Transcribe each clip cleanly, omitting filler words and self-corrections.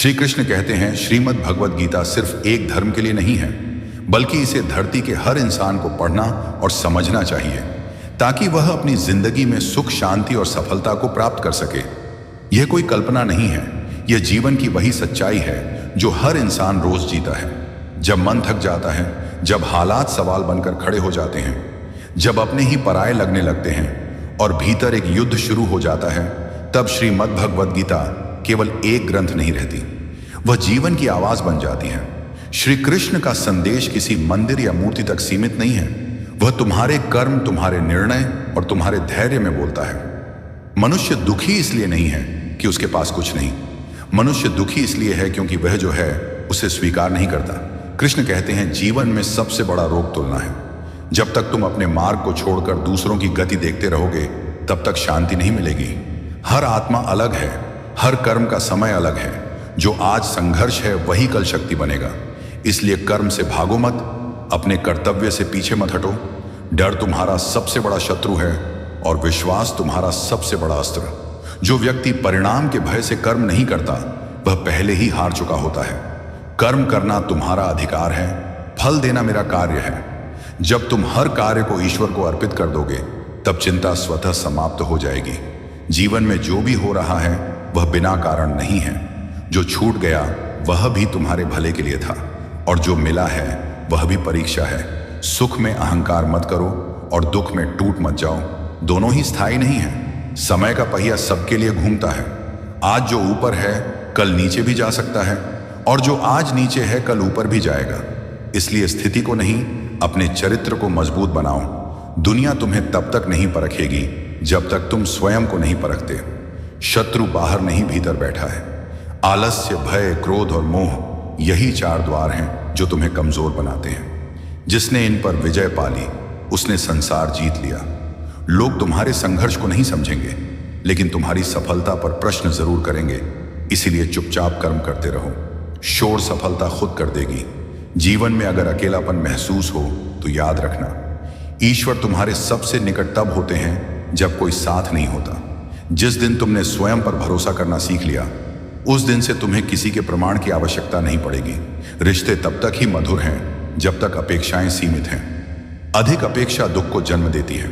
श्री कृष्ण कहते हैं श्रीमद् भगवद गीता सिर्फ एक धर्म के लिए नहीं है, बल्कि इसे धरती के हर इंसान को पढ़ना और समझना चाहिए ताकि वह अपनी जिंदगी में सुख, शांति और सफलता को प्राप्त कर सके। यह कोई कल्पना नहीं है, यह जीवन की वही सच्चाई है जो हर इंसान रोज जीता है। जब मन थक जाता है, जब हालात सवाल बनकर खड़े हो जाते हैं, जब अपने ही पराये लगने लगते हैं और भीतर एक युद्ध शुरू हो जाता है, तब श्रीमद् भगवद गीता केवल एक ग्रंथ नहीं रहती, वह जीवन की आवाज बन जाती है। श्री कृष्ण का संदेश किसी मंदिर या मूर्ति तक सीमित नहीं है, वह तुम्हारे कर्म, तुम्हारे निर्णय और तुम्हारे धैर्य में बोलता है। मनुष्य दुखी इसलिए नहीं है कि उसके पास कुछ नहीं, मनुष्य दुखी इसलिए है क्योंकि वह जो है उसे स्वीकार नहीं करता। कृष्ण कहते हैं जीवन में सबसे बड़ा रोग तुलना है। जब तक तुम अपने मार्ग को छोड़कर दूसरों की गति देखते रहोगे, तब तक शांति नहीं मिलेगी। हर आत्मा अलग है, हर कर्म का समय अलग है। जो आज संघर्ष है वही कल शक्ति बनेगा। इसलिए कर्म से भागो मत, अपने कर्तव्य से पीछे मत हटो। डर तुम्हारा सबसे बड़ा शत्रु है और विश्वास तुम्हारा सबसे बड़ा अस्त्र। जो व्यक्ति परिणाम के भय से कर्म नहीं करता, वह पहले ही हार चुका होता है। कर्म करना तुम्हारा अधिकार है, फल देना मेरा कार्य है। जब तुम हर कार्य को ईश्वर को अर्पित कर दोगे, तब चिंता स्वतः समाप्त हो जाएगी। जीवन में जो भी हो रहा है वह बिना कारण नहीं है। जो छूट गया वह भी तुम्हारे भले के लिए था, और जो मिला है वह भी परीक्षा है। सुख में अहंकार मत करो और दुख में टूट मत जाओ, दोनों ही स्थायी नहीं है। समय का पहिया सबके लिए घूमता है। आज जो ऊपर है कल नीचे भी जा सकता है, और जो आज नीचे है कल ऊपर भी जाएगा। इसलिए स्थिति को नहीं, अपने चरित्र को मजबूत बनाओ। दुनिया तुम्हें तब तक नहीं परखेगी जब तक तुम स्वयं को नहीं परखते। शत्रु बाहर नहीं भीतर बैठा है। आलस्य, भय, क्रोध और मोह यही चार द्वार हैं जो तुम्हें कमजोर बनाते हैं। जिसने इन पर विजय पाली उसने संसार जीत लिया। लोग तुम्हारे संघर्ष को नहीं समझेंगे, लेकिन तुम्हारी सफलता पर प्रश्न जरूर करेंगे। इसीलिए चुपचाप कर्म करते रहो, शोर सफलता खुद कर देगी। जीवन में अगर अकेलापन महसूस हो तो याद रखना, ईश्वर तुम्हारे सबसे निकट तब होते हैं जब कोई साथ नहीं होता। जिस दिन तुमने स्वयं पर भरोसा करना सीख लिया, उस दिन से तुम्हें किसी के प्रमाण की आवश्यकता नहीं पड़ेगी। रिश्ते तब तक ही मधुर हैं जब तक अपेक्षाएं सीमित हैं। अधिक अपेक्षा दुख को जन्म देती है।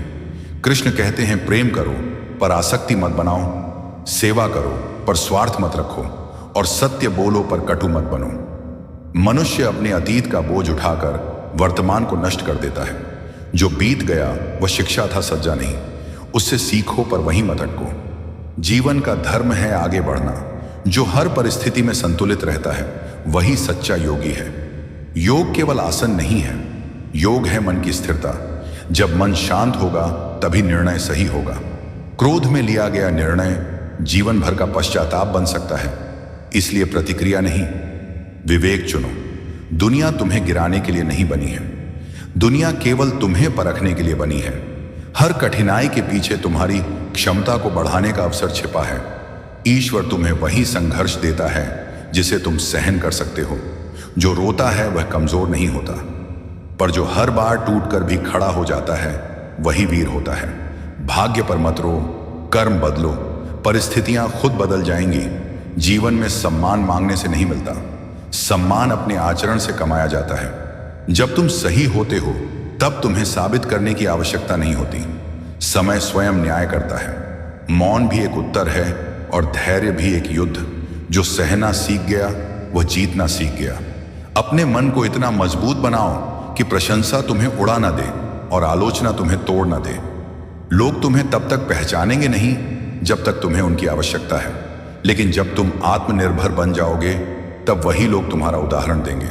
कृष्ण कहते हैं प्रेम करो पर आसक्ति मत बनाओ, सेवा करो पर स्वार्थ मत रखो, और सत्य बोलो पर कटु मत बनो। मनुष्य अपने अतीत का बोझ उठाकर वर्तमान को नष्ट कर देता है। जो बीत गया वह शिक्षा था, सज्जा नहीं। उससे सीखो पर वहीं मत अटको। जीवन का धर्म है आगे बढ़ना। जो हर परिस्थिति में संतुलित रहता है वही सच्चा योगी है। योग केवल आसन नहीं है, योग है मन की स्थिरता। जब मन शांत होगा तभी निर्णय सही होगा। क्रोध में लिया गया निर्णय जीवन भर का पश्चाताप बन सकता है। इसलिए प्रतिक्रिया नहीं, विवेक चुनो। दुनिया तुम्हें गिराने के लिए नहीं बनी है, दुनिया केवल तुम्हें परखने के लिए बनी है। हर कठिनाई के पीछे तुम्हारी क्षमता को बढ़ाने का अवसर छिपा है। ईश्वर तुम्हें वही संघर्ष देता है जिसे तुम सहन कर सकते हो। जो रोता है वह कमजोर नहीं होता, पर जो हर बार टूटकर भी खड़ा हो जाता है वही वीर होता है। भाग्य पर मत रो, कर्म बदलो, परिस्थितियां खुद बदल जाएंगी। जीवन में सम्मान मांगने से नहीं मिलता, सम्मान अपने आचरण से कमाया जाता है। जब तुम सही होते हो तब तुम्हें साबित करने की आवश्यकता नहीं होती। समय स्वयं न्याय करता है। मौन भी एक उत्तर है और धैर्य भी एक युद्ध। जो सहना सीख गया वह जीतना सीख गया। अपने मन को इतना मजबूत बनाओ कि प्रशंसा तुम्हें उड़ा ना दे और आलोचना तुम्हें तोड़ ना दे। लोग तुम्हें तब तक पहचानेंगे नहीं जब तक तुम्हें उनकी आवश्यकता है, लेकिन जब तुम आत्मनिर्भर बन जाओगे तब वही लोग तुम्हारा उदाहरण देंगे।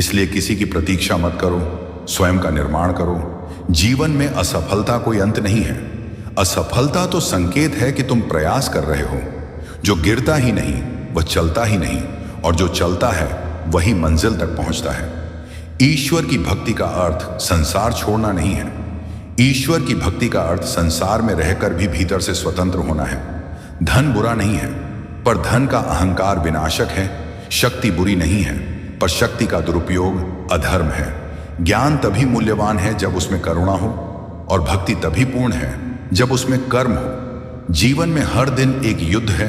इसलिए किसी की प्रतीक्षा मत करो, स्वयं का निर्माण करो। जीवन में असफलता कोई अंत नहीं है। असफलता तो संकेत है कि तुम प्रयास कर रहे हो। जो गिरता ही नहीं वह चलता ही नहीं, और जो चलता है वही मंजिल तक पहुंचता है। ईश्वर की भक्ति का अर्थ संसार छोड़ना नहीं है। ईश्वर की भक्ति का अर्थ संसार में रहकर भी भीतर से स्वतंत्र होना है। धन बुरा नहीं है, पर धन का अहंकार विनाशक है। शक्ति बुरी नहीं है, पर शक्ति का दुरुपयोग अधर्म है। ज्ञान तभी मूल्यवान है जब उसमें करुणा हो, और भक्ति तभी पूर्ण है जब उसमें कर्म हो। जीवन में हर दिन एक युद्ध है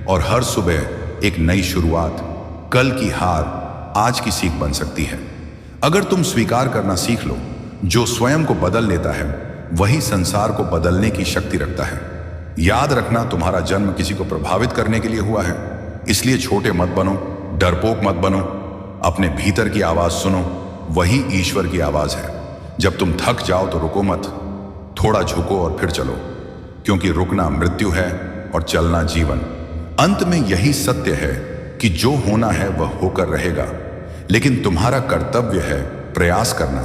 और हर सुबह एक नई शुरुआत, कल की हार आज की सीख बन सकती है। अगर तुम स्वीकार करना सीख लो, जो स्वयं को बदल लेता है वही संसार को बदलने की शक्ति रखता है। याद रखना, तुम्हारा जन्म किसी को प्रभावित करने के लिए हुआ है, इसलिए छोटे मत बनो, डरपोक मत बनो। अपने भीतर की आवाज सुनो, वही ईश्वर की आवाज है। जब तुम थक जाओ तो रुको मत, थोड़ा झुको और फिर चलो, क्योंकि रुकना मृत्यु है और चलना जीवन। अंत में यही सत्य है कि जो होना है वह होकर रहेगा, लेकिन तुम्हारा कर्तव्य है प्रयास करना।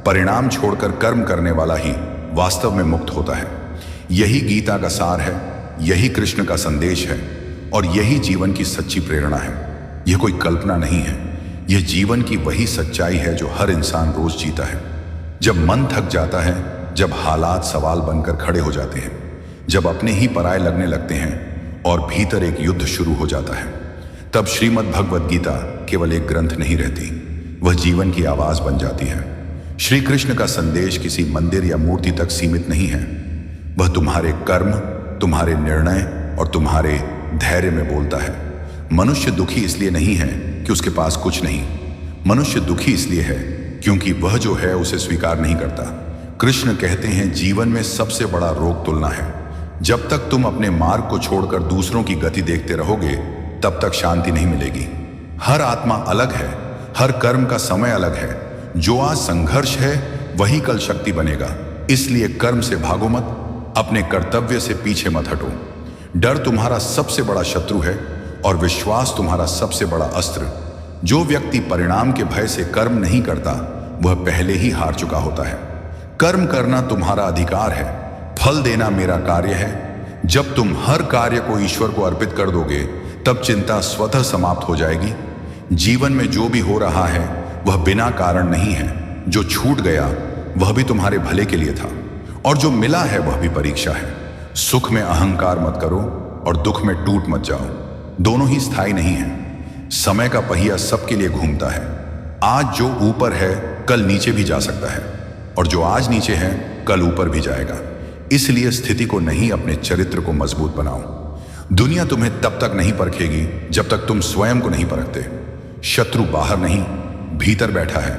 परिणाम छोड़कर कर्म करने वाला ही वास्तव में मुक्त होता है। यही गीता का सार है, यही कृष्ण का संदेश है और यही जीवन की सच्ची प्रेरणा है। यह कोई कल्पना नहीं है, यह जीवन की वही सच्चाई है जो हर इंसान रोज जीता है। जब मन थक जाता है, जब हालात सवाल बनकर खड़े हो जाते हैं, जब अपने ही पराये लगने लगते हैं और भीतर एक युद्ध शुरू हो जाता है, तब श्रीमद् भगवद गीता केवल एक ग्रंथ नहीं रहती, वह जीवन की आवाज बन जाती है। श्री कृष्ण का संदेश किसी मंदिर या मूर्ति तक सीमित नहीं है, वह तुम्हारे कर्म, तुम्हारे निर्णय और तुम्हारे धैर्य में बोलता है। मनुष्य दुखी इसलिए नहीं है कि उसके पास कुछ नहीं, मनुष्य दुखी इसलिए है क्योंकि वह जो है उसे स्वीकार नहीं करता। कृष्ण कहते हैं, जीवन में सबसे बड़ा रोग तुलना है। जब तक तुम अपने मार्ग को छोड़कर दूसरों की गति देखते रहोगे, तब तक शांति नहीं मिलेगी। हर आत्मा अलग है, हर कर्म का समय अलग है। जो आज संघर्ष है वही कल शक्ति बनेगा। इसलिए कर्म से भागो मत, अपने कर्तव्य से पीछे मत हटो। डर तुम्हारा सबसे बड़ा शत्रु है और विश्वास तुम्हारा सबसे बड़ा अस्त्र। जो व्यक्ति परिणाम के भय से कर्म नहीं करता, वह पहले ही हार चुका होता है। कर्म करना तुम्हारा अधिकार है, फल देना मेरा कार्य है। जब तुम हर कार्य को ईश्वर को अर्पित कर दोगे, तब चिंता स्वतः समाप्त हो जाएगी। जीवन में जो भी हो रहा है वह बिना कारण नहीं है। जो छूट गया वह भी तुम्हारे भले के लिए था, और जो मिला है वह भी परीक्षा है। सुख में अहंकार मत करो और दुख में टूट मत जाओ, दोनों ही स्थायी नहीं है। समय का पहिया सबके लिए घूमता है। आज जो ऊपर है कल नीचे भी जा सकता है, और जो आज नीचे है कल ऊपर भी जाएगा। इसलिए स्थिति को नहीं, अपने चरित्र को मजबूत बनाओ। दुनिया तुम्हें तब तक नहीं परखेगी जब तक तुम स्वयं को नहीं परखते। शत्रु बाहर नहीं, भीतर बैठा है।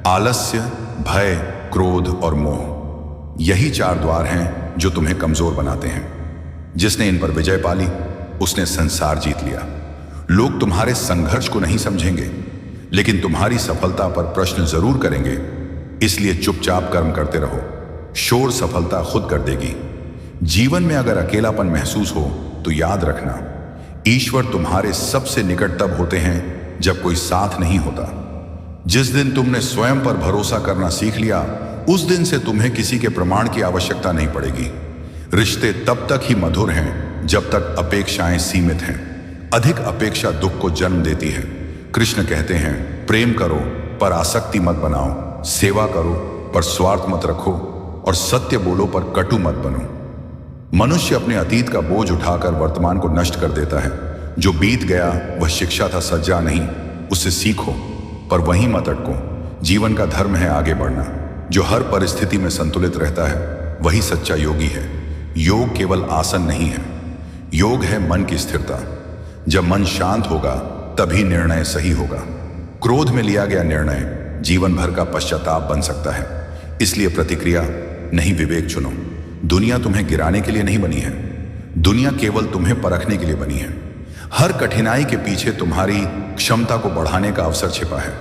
आलस्य, भय, क्रोध और मोह, यही चार द्वार हैं जो तुम्हें कमजोर बनाते हैं। जिसने इन पर विजय पाली, उसने संसार जीत लिया। लोग तुम्हारे संघर्ष को नहीं समझेंगे, लेकिन तुम्हारी सफलता पर प्रश्न जरूर करेंगे। इसलिए चुपचाप कर्म करते रहो, शोर सफलता खुद कर देगी। जीवन में अगर अकेलापन महसूस हो तो याद रखना, ईश्वर तुम्हारे सबसे निकट तब होते हैं जब कोई साथ नहीं होता। जिस दिन तुमने स्वयं पर भरोसा करना सीख लिया, उस दिन से तुम्हें किसी के प्रमाण की आवश्यकता नहीं पड़ेगी। रिश्ते तब तक ही मधुर हैं जब तक अपेक्षाएं सीमित हैं। अधिक अपेक्षा दुख को जन्म देती है। कृष्ण कहते हैं, प्रेम करो पर आसक्ति मत बनाओ, सेवा करो पर स्वार्थ मत रखो, और सत्य बोलो पर कटु मत बनो। मनुष्य अपने अतीत का बोझ उठाकर वर्तमान को नष्ट कर देता है। जो बीत गया वह शिक्षा था, सज्जा नहीं। उससे सीखो पर वहीं मत अटको। जीवन का धर्म है आगे बढ़ना। जो हर परिस्थिति में संतुलित रहता है वही सच्चा योगी है। योग केवल आसन नहीं है, योग है मन की स्थिरता। जब मन शांत होगा तभी निर्णय सही होगा। क्रोध में लिया गया निर्णय जीवन भर का पश्चाताप बन सकता है। इसलिए प्रतिक्रिया नहीं, विवेक चुनो। दुनिया तुम्हें गिराने के लिए नहीं बनी है, दुनिया केवल तुम्हें परखने के लिए बनी है। हर कठिनाई के पीछे तुम्हारी क्षमता को बढ़ाने का अवसर छिपा है।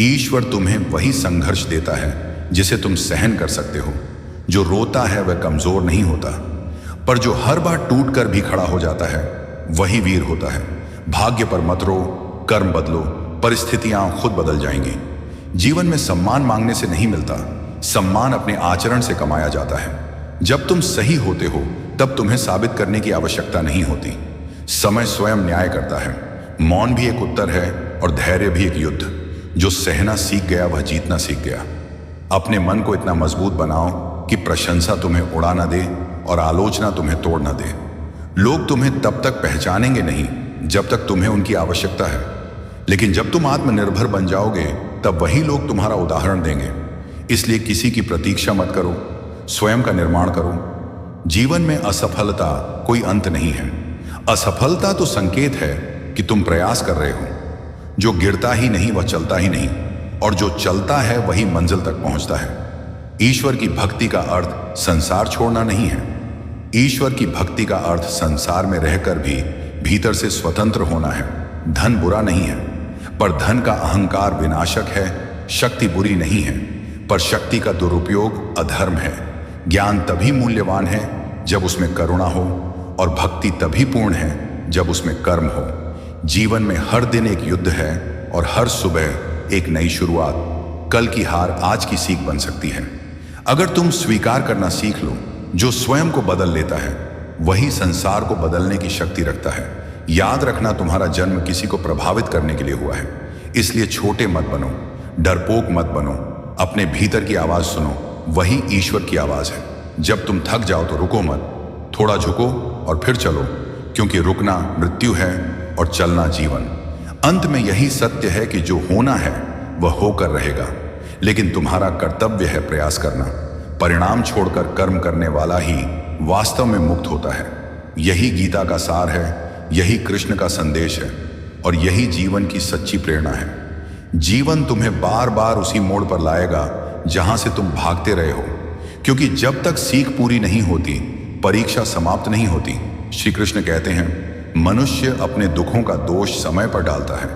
ईश्वर तुम्हें वही संघर्ष देता है जिसे तुम सहन कर सकते हो। जो रोता है वह कमजोर नहीं होता, पर जो हर बार टूट कर भी खड़ा हो जाता है वही वीर होता है। भाग्य पर मत रो, कर्म बदलो, परिस्थितियां खुद बदल जाएंगी। जीवन में सम्मान मांगने से नहीं मिलता, सम्मान अपने आचरण से कमाया जाता है। जब तुम सही होते हो तब तुम्हें साबित करने की आवश्यकता नहीं होती। समय स्वयं न्याय करता है। मौन भी एक उत्तर है और धैर्य भी एक युद्ध। जो सहना सीख गया वह जीतना सीख गया। अपने मन को इतना मजबूत बनाओ कि प्रशंसा तुम्हें उड़ा ना दे और आलोचना तुम्हें तोड़ ना दे। लोग तुम्हें तब तक पहचानेंगे नहीं जब तक तुम्हें उनकी आवश्यकता है, लेकिन जब तुम आत्मनिर्भर बन जाओगे तब वही लोग तुम्हारा उदाहरण देंगे। इसलिए किसी की प्रतीक्षा मत करो, स्वयं का निर्माण करो। जीवन में असफलता कोई अंत नहीं है। असफलता तो संकेत है कि तुम प्रयास कर रहे हो। जो गिरता ही नहीं वह चलता ही नहीं, और जो चलता है वही मंजिल तक पहुंचता है। ईश्वर की भक्ति का अर्थ संसार छोड़ना नहीं है। ईश्वर की भक्ति का अर्थ संसार में रहकर भी भीतर से स्वतंत्र होना है। धन बुरा नहीं है, पर धन का अहंकार विनाशक है। शक्ति बुरी नहीं है, पर शक्ति का दुरुपयोग अधर्म है। ज्ञान तभी मूल्यवान है जब उसमें करुणा हो, और भक्ति तभी पूर्ण है जब उसमें कर्म हो। जीवन में हर दिन एक युद्ध है, और हर सुबह एक नई शुरुआत। कल की हार आज की सीख बन सकती है। अगर तुम स्वीकार करना सीख लो, जो स्वयं को बदल लेता है वही संसार को बदलने की शक्ति रखता है। याद रखना, तुम्हारा जन्म किसी को प्रभावित करने के लिए हुआ है, इसलिए छोटे मत बनो, डरपोक मत बनो। अपने भीतर की आवाज सुनो, वही ईश्वर की आवाज है। जब तुम थक जाओ तो रुको मत, थोड़ा झुको और फिर चलो, क्योंकि रुकना मृत्यु है और चलना जीवन। अंत में यही सत्य है कि जो होना है वह होकर रहेगा, लेकिन तुम्हारा कर्तव्य है प्रयास करना। परिणाम छोड़कर कर्म करने वाला ही वास्तव में मुक्त होता है। यही गीता का सार है, यही कृष्ण का संदेश है, और यही जीवन की सच्ची प्रेरणा है। जीवन तुम्हें बार बार उसी मोड़ पर लाएगा जहां से तुम भागते रहे हो, क्योंकि जब तक सीख पूरी नहीं होती परीक्षा समाप्त नहीं होती। श्री कृष्ण कहते हैं, मनुष्य अपने दुखों का दोष समय पर डालता है,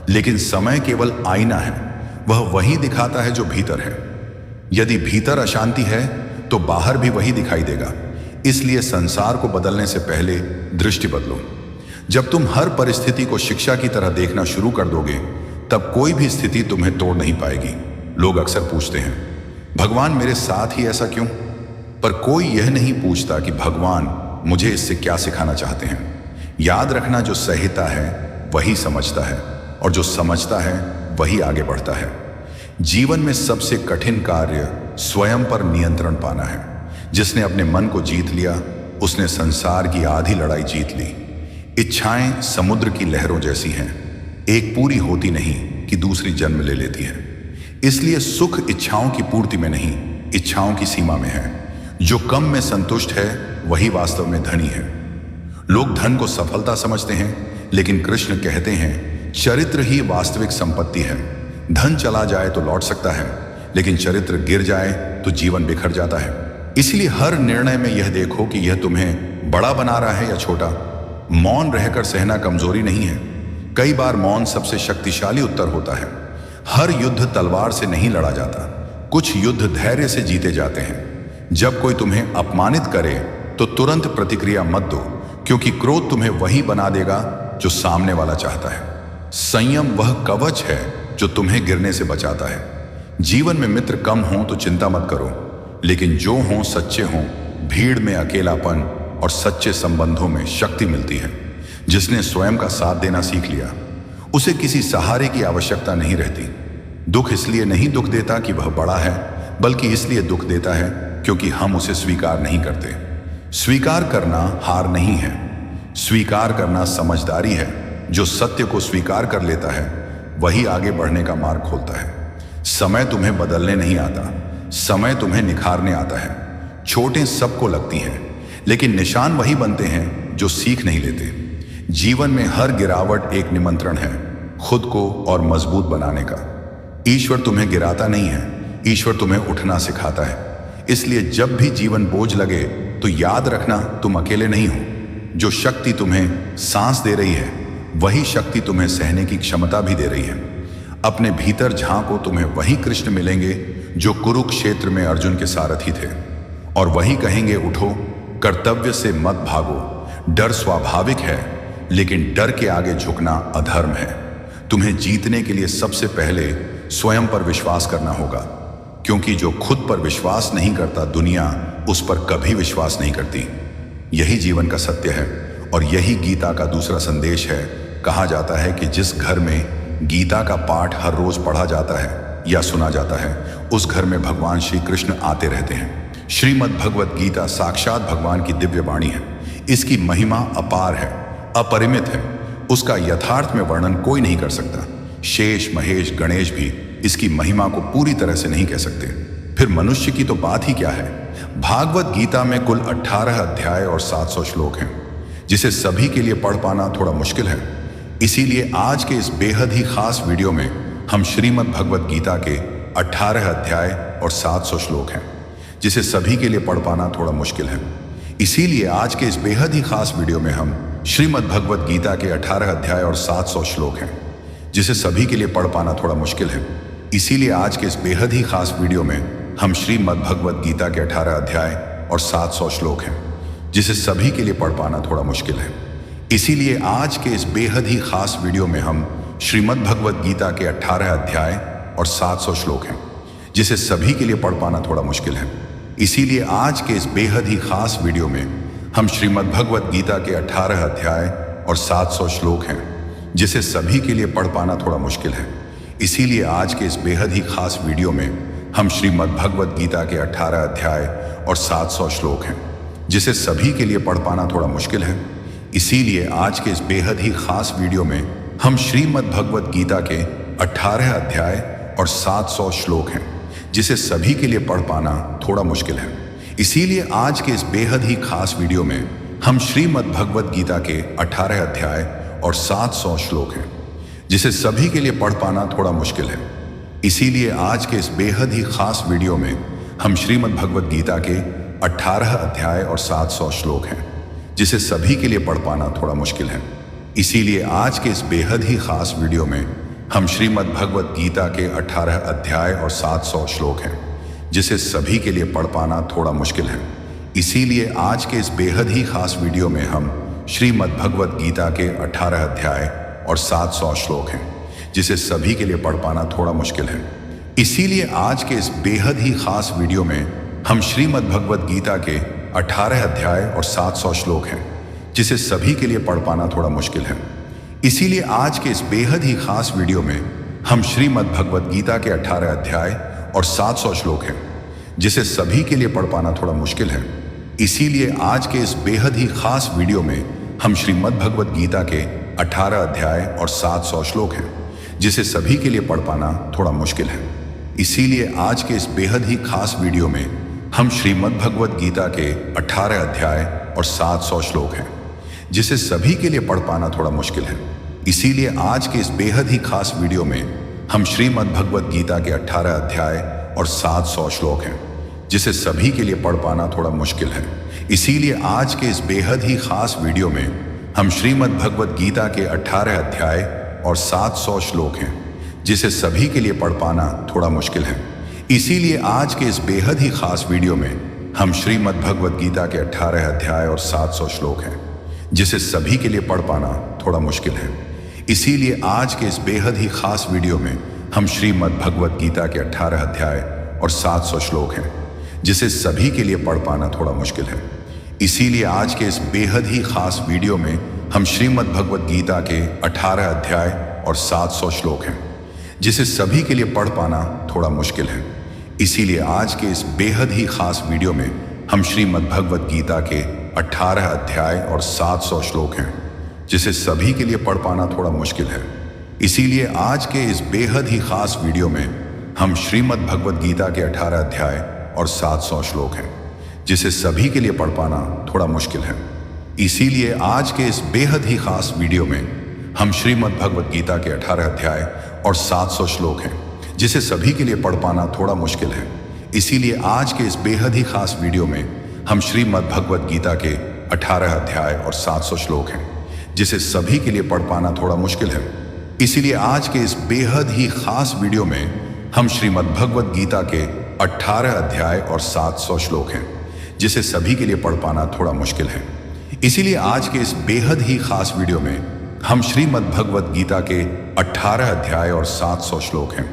लेकिन समय केवल आईना है, वह वही दिखाता है जो भीतर है। यदि भीतर अशांति है तो बाहर भी वही दिखाई देगा। इसलिए संसार को बदलने से पहले दृष्टि बदलो। जब तुम हर परिस्थिति को शिक्षा की तरह देखना शुरू कर दोगे, तब कोई भी स्थिति तुम्हें तोड़ नहीं पाएगी। लोग अक्सर पूछते हैं, भगवान मेरे साथ ही ऐसा क्यों? पर कोई यह नहीं पूछता कि भगवान मुझे इससे क्या सिखाना चाहते हैं। याद रखना, जो सहता है वही समझता है, और जो समझता है वही आगे बढ़ता है। जीवन में सबसे कठिन कार्य स्वयं पर नियंत्रण पाना है। जिसने अपने मन को जीत लिया, उसने संसार की आधी लड़ाई जीत ली। इच्छाएं समुद्र की लहरों जैसी हैं, एक पूरी होती नहीं कि दूसरी जन्म ले लेती है। इसलिए सुख इच्छाओं की पूर्ति में नहीं, इच्छाओं की सीमा में है। जो कम में संतुष्ट है वही वास्तव में धनी है। लोग धन को सफलता समझते हैं, लेकिन कृष्ण कहते हैं चरित्र ही वास्तविक संपत्ति है। धन चला जाए तो लौट सकता है, लेकिन चरित्र गिर जाए तो जीवन बिखर जाता है। इसलिए हर निर्णय में यह देखो कि यह तुम्हें बड़ा बना रहा है या छोटा। मौन रहकर सहना कमजोरी नहीं है, कई बार मौन सबसे शक्तिशाली उत्तर होता है। हर युद्ध तलवार से नहीं लड़ा जाता, कुछ युद्ध धैर्य से जीते जाते हैं। जब कोई तुम्हें अपमानित करे तो तुरंत प्रतिक्रिया मत दो, क्योंकि क्रोध तुम्हें वही बना देगा जो सामने वाला चाहता है। संयम वह कवच है जो तुम्हें गिरने से बचाता है। जीवन में मित्र कम हो तो चिंता मत करो, लेकिन जो हों सच्चे हों। भीड़ में अकेलापन और सच्चे संबंधों में शक्ति मिलती है। जिसने स्वयं का साथ देना सीख लिया, उसे किसी सहारे की आवश्यकता नहीं रहती। दुख इसलिए नहीं दुख देता कि वह बड़ा है, बल्कि इसलिए दुख देता है क्योंकि हम उसे स्वीकार नहीं करते। स्वीकार करना हार नहीं है, स्वीकार करना समझदारी है। जो सत्य को स्वीकार कर लेता है वही आगे बढ़ने का मार्ग खोलता है। समय तुम्हें बदलने नहीं आता, समय तुम्हें निखारने आता है। चोटें सबको लगती हैं, लेकिन निशान वही बनते हैं जो सीख नहीं लेते। जीवन में हर गिरावट एक निमंत्रण है खुद को और मजबूत बनाने का। ईश्वर तुम्हें गिराता नहीं है, ईश्वर तुम्हें उठना सिखाता है। इसलिए जब भी जीवन बोझ लगे तो याद रखना, तुम अकेले नहीं हो। जो शक्ति तुम्हें सांस दे रही है वही शक्ति तुम्हें सहने की क्षमता भी दे रही है। अपने भीतर झांको, तुम्हें वही कृष्ण मिलेंगे जो कुरुक्षेत्र में अर्जुन के सारथी थे, और वही कहेंगे उठो, कर्तव्य से मत भागो। डर स्वाभाविक है, लेकिन डर के आगे झुकना अधर्म है। तुम्हें जीतने के लिए सबसे पहले स्वयं पर विश्वास करना होगा, क्योंकि जो खुद पर विश्वास नहीं करता दुनिया उस पर कभी विश्वास नहीं करती। यही जीवन का सत्य है, और यही गीता का दूसरा संदेश है। कहा जाता है कि जिस घर में गीता का पाठ हर रोज पढ़ा जाता है या सुना जाता है, उस घर में भगवान श्री कृष्ण आते रहते हैं। श्रीमद् भगवत गीता साक्षात भगवान की दिव्य वाणी है। इसकी महिमा अपार है, अपरिमित है। उसका यथार्थ में वर्णन कोई नहीं कर सकता। शेष, महेश, गणेश भी इसकी महिमा को पूरी तरह से नहीं कह सकते। फिर मनुष्य की तो बात ही क्या है। भागवत गीता में कुल 18 अध्याय और 700 श्लोक हैं, जिसे सभी के लिए पढ़ पाना थोड़ा मुश्किल है। इसीलिए आज के इस बेहद ही खास वीडियो में हम श्रीमद् भगवद गीता के 18 अध्याय और 700 श्लोक हैं, जिसे सभी के लिए पढ़ पाना थोड़ा मुश्किल है। इसीलिए आज के इस बेहद ही खास वीडियो में हम श्रीमद् भगवद गीता के 18 अध्याय और 700 श्लोक हैं, जिसे सभी के लिए पढ़ पाना थोड़ा मुश्किल है। इसीलिए आज के इस बेहद ही खास वीडियो में हम श्रीमद् भगवद गीता के 18 अध्याय और 700 श्लोक हैं, जिसे सभी के लिए पढ़ पाना थोड़ा मुश्किल है। इसीलिए आज के इस बेहद ही खास वीडियो में हम श्रीमद् भगवद गीता के 18 अध्याय और 700 श्लोक हैं, जिसे सभी के लिए पढ़ पाना थोड़ा मुश्किल है। इसीलिए आज के इस बेहद ही खास वीडियो में हम श्रीमद् भगवद गीता के 18 अध्याय और 700 श्लोक हैं, जिसे सभी के लिए पढ़ पाना थोड़ा मुश्किल है। इसीलिए आज के इस बेहद ही खास वीडियो में हम श्रीमद् भगवद गीता के 18 अध्याय और 700 श्लोक हैं, जिसे सभी के लिए पढ़ पाना थोड़ा मुश्किल है। इसीलिए आज के इस बेहद ही खास वीडियो में हम श्रीमद् भगवद गीता के 18 अध्याय और 700 श्लोक हैं, जिसे सभी के लिए पढ़ पाना थोड़ा मुश्किल है। इसीलिए आज के इस बेहद ही खास वीडियो में हम श्रीमद् भगवद गीता के 18 अध्याय और 700 श्लोक हैं, जिसे सभी के लिए पढ़ पाना थोड़ा मुश्किल है। इसीलिए आज के इस बेहद ही खास वीडियो में हम श्रीमद् भगवद गीता के 18 अध्याय और 700 श्लोक हैं, जिसे सभी के लिए पढ़ पाना थोड़ा मुश्किल है। इसीलिए आज के इस बेहद ही खास वीडियो में हम श्रीमद् भगवद गीता के 18 अध्याय और 700 श्लोक हैं, जिसे सभी के लिए पढ़ पाना थोड़ा मुश्किल है। इसीलिए आज के इस बेहद ही खास वीडियो में हम श्रीमद् भगवद गीता के 18 अध्याय और 700 श्लोक हैं, जिसे सभी के लिए पढ़ पाना थोड़ा मुश्किल है। इसीलिए आज के इस बेहद ही खास वीडियो में हम श्रीमद् भगवद गीता के 18 अध्याय और 700 श्लोक हैं, जिसे सभी के लिए पढ़ पाना थोड़ा मुश्किल है। इसीलिए आज के इस बेहद ही खास वीडियो में हम श्रीमद् भगवद गीता के 18 अध्याय और 700 श्लोक हैं, जिसे सभी के लिए पढ़ पाना थोड़ा मुश्किल है। इसीलिए आज के इस बेहद ही खास वीडियो में हम श्रीमद् भगवद गीता के 18 अध्याय और 700 श्लोक हैं, जिसे सभी के लिए पढ़ पाना थोड़ा मुश्किल है। इसीलिए आज के इस बेहद ही खास वीडियो में हम श्रीमद् भगवद गीता के 18 अध्याय और 700 श्लोक हैं, जिसे सभी के लिए पढ़ पाना थोड़ा मुश्किल है। इसीलिए आज के इस बेहद ही खास वीडियो में हम श्रीमद् भगवद गीता के 18 अध्याय और 700 श्लोक हैं, जिसे सभी के लिए पढ़ पाना थोड़ा मुश्किल है। इसीलिए आज के इस बेहद ही खास वीडियो में हम श्रीमद् भगवद गीता के 18 अध्याय और 700 श्लोक हैं, जिसे सभी के लिए पढ़ पाना थोड़ा मुश्किल है। इसीलिए आज के इस बेहद ही खास वीडियो में हम श्रीमद् भगवद गीता के 18 अध्याय और 700 श्लोक हैं, जिसे सभी के लिए पढ़ पाना थोड़ा मुश्किल है। इसीलिए आज के इस बेहद ही खास वीडियो में हम श्रीमद् भगवद गीता के 18 अध्याय और 700 श्लोक हैं, जिसे सभी के लिए पढ़ पाना थोड़ा मुश्किल है। इसीलिए आज के इस बेहद ही खास वीडियो में हम श्रीमद् भगवद गीता के 18 अध्याय और 700 श्लोक हैं, जिसे सभी के लिए पढ़ पाना थोड़ा मुश्किल है। इसीलिए आज के इस बेहद ही खास वीडियो में हम श्रीमद् भगवद गीता के 18 अध्याय और 700 श्लोक हैं, जिसे सभी के लिए पढ़ पाना थोड़ा मुश्किल है। इसीलिए आज के इस बेहद ही खास वीडियो में हम श्रीमद् भगवद गीता के 18 अध्याय और 700 श्लोक हैं, जिसे सभी के लिए पढ़ पाना थोड़ा मुश्किल है। इसीलिए आज के इस बेहद ही खास वीडियो में हम श्रीमद् भगवद गीता के 18 अध्याय और 700 श्लोक हैं, जिसे सभी के लिए पढ़ पाना थोड़ा मुश्किल है। इसीलिए आज के इस बेहद ही खास वीडियो में हम श्रीमद् भगवद गीता के 18 अध्याय और 700 श्लोक हैं, जिसे सभी के लिए पढ़ पाना थोड़ा मुश्किल है। इसीलिए आज के इस बेहद ही खास वीडियो में हम श्रीमद् भगवद गीता के 18 अध्याय और 700 श्लोक हैं, जिसे सभी के लिए पढ़ पाना थोड़ा मुश्किल है। इसीलिए आज के इस बेहद ही खास वीडियो में हम श्रीमद् भगवद गीता के 18 अध्याय और 700 श्लोक हैं,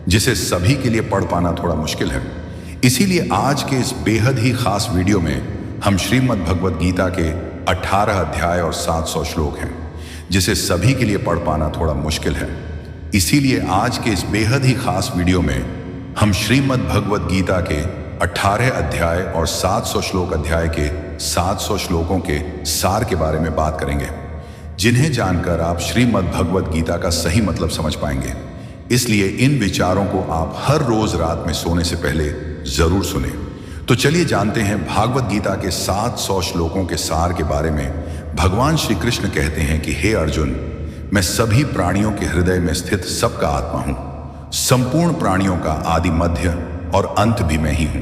जिसे सभी के लिए पढ़ पाना थोड़ा मुश्किल है। इसीलिए आज के इस बेहद ही खास वीडियो में हम श्रीमद् भगवद गीता के 18 अध्याय और 700 श्लोक हैं, जिसे सभी के लिए पढ़ पाना थोड़ा मुश्किल है। इसीलिए आज के इस बेहद ही खास वीडियो में हम श्रीमद् भगवद गीता के 18 अध्याय और 700 श्लोक अध्याय के 700 श्लोकों के सार के बारे में बात करेंगे, जिन्हें जानकर आप श्रीमद् भगवद गीता का सही मतलब समझ पाएंगे। इसलिए इन विचारों को आप हर रोज रात में सोने से पहले जरूर सुने। तो चलिए जानते हैं भागवत गीता के 700 श्लोकों के सार के बारे में। भगवान श्री कृष्ण कहते हैं कि हे अर्जुन, मैं सभी प्राणियों के हृदय में स्थित सबका आत्मा हूं। संपूर्ण प्राणियों का आदि मध्य और अंत भी मैं ही हूं।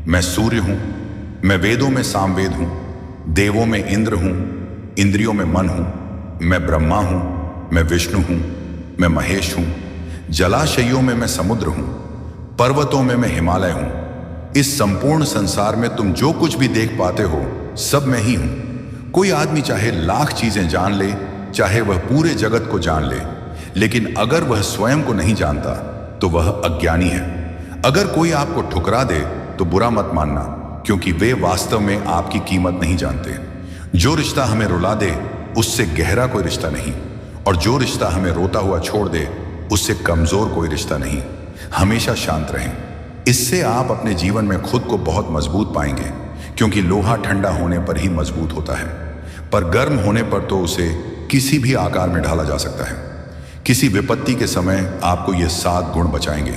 मैं सूर्य हूं, मैं वेदों में सामवेद हूं, देवों में इंद्र हूं, इंद्रियों में मन हूं, मैं ब्रह्मा हूं, मैं विष्णु हूं, मैं महेश हूं, जलाशयों में मैं समुद्र हूं, पर्वतों में मैं हिमालय हूं। इस संपूर्ण संसार में तुम जो कुछ भी देख पाते हो सब मैं ही हूं। कोई आदमी चाहे लाख चीजें जान ले, चाहे वह पूरे जगत को जान ले, लेकिन अगर वह स्वयं को नहीं जानता तो वह अज्ञानी है। अगर कोई आपको ठुकरा दे तो बुरा मत मानना, क्योंकि वे वास्तव में आपकी कीमत नहीं जानते। जो रिश्ता हमें रुला दे उससे गहरा कोई रिश्ता नहीं, और जो रिश्ता हमें रोता हुआ छोड़ दे उससे कमजोर कोई रिश्ता नहीं। हमेशा शांत रहें, इससे आप अपने जीवन में खुद को बहुत मजबूत पाएंगे, क्योंकि लोहा ठंडा होने पर ही मजबूत होता है, पर गर्म होने पर तो उसे किसी भी आकार में ढाला जा सकता है। किसी विपत्ति के समय आपको ये 7 गुण बचाएंगे: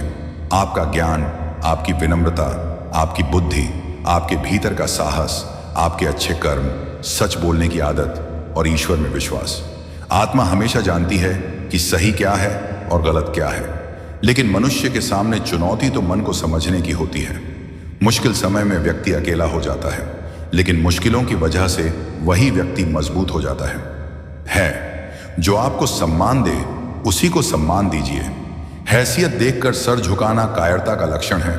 आपका ज्ञान, आपकी विनम्रता, आपकी बुद्धि, आपके भीतर का साहस, आपके अच्छे कर्म, सच बोलने की आदत और ईश्वर में विश्वास। आत्मा हमेशा जानती है कि सही क्या है और गलत क्या है, लेकिन मनुष्य के सामने चुनौती तो मन को समझने की होती है। मुश्किल समय में व्यक्ति अकेला हो जाता है, लेकिन मुश्किलों की वजह से वही व्यक्ति मजबूत हो जाता है। जो आपको सम्मान दे उसी को सम्मान दीजिए। हैसियत देखकर सर झुकाना कायरता का लक्षण है।